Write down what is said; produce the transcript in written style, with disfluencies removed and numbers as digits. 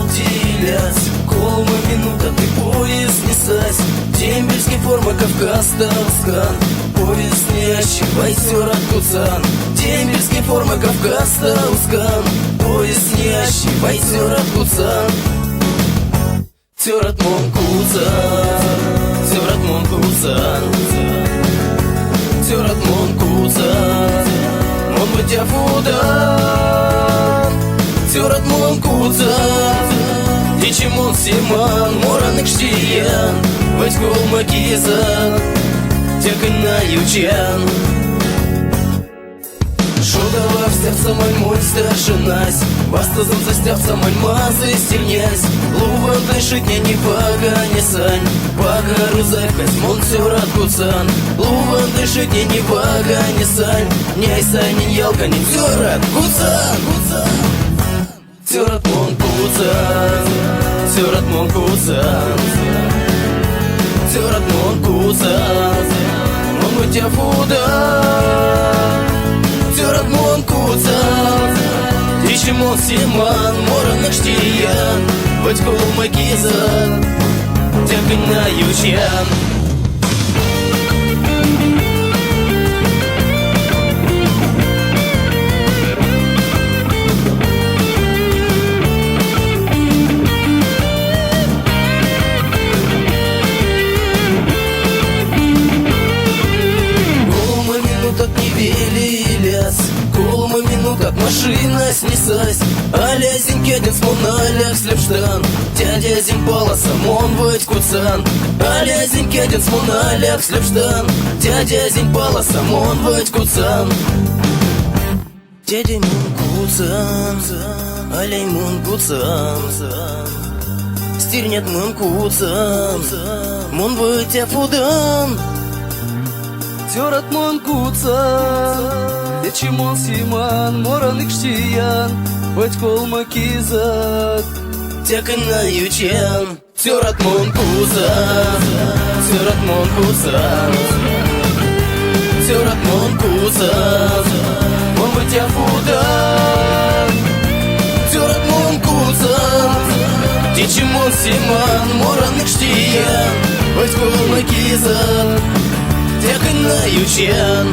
телец. Колма минута, ты поезд не сась. Дембельский форма, Кавказ, Таускан. Поезд не ощипай, Сёрат Куцан. Дембельский форма, Кавказ, Таускан. Поезд не ощипай, Сёрат Куцан. Сёрат Куцан, Сёрат Куцан, Сёрат Куцан. Мон бытя фудан, Сёрат Куцан. Дичимон Симан, Моранык Штиян. Васькол Макизан, Тякана Ючан. Шогава в сердце мой старшинась. Бастазом застявца мальмазы стильнясь. Луван дышит мне не пага, не сань. Пага рузайкась, мон Сёрат Куцан. Луван дышит мне не пага, не сань. Няй сань, не ялка, не Сёрат Куцан. Сёрат Куцан, Сёрат Куцан, Сёрат Куцан. Мон бытя фудан, Сёрат Куцан. Дичимон Симан, Моранык Штиян. Васькол Макизан, Тякана Ючан. Колма минуток машина снесась. Аля Зинкедин с Моналях слепштан. Дядя Зимпала самон Вадь Куцан. Аля Зинкедин с Моналях слепштан. Дядя Зимпала самон Вадь Куцан. Дядя Мун Куцан, Аля Мун Куцан. Стирнет Мун Куцан, Мон Вадь Фудан. Сёрат Куцан. Дичимон Симан, Моранык Штиян. Васькол Макизан, Тякана Ючан. Сёрат Куцан, Сёрат Куцан, Сёрат Куцан. Мон бытя фудан, Сёрат Куцан. Дичимон Симан, Моранык Штиян. Васькол Макизан, Тякана Ючан.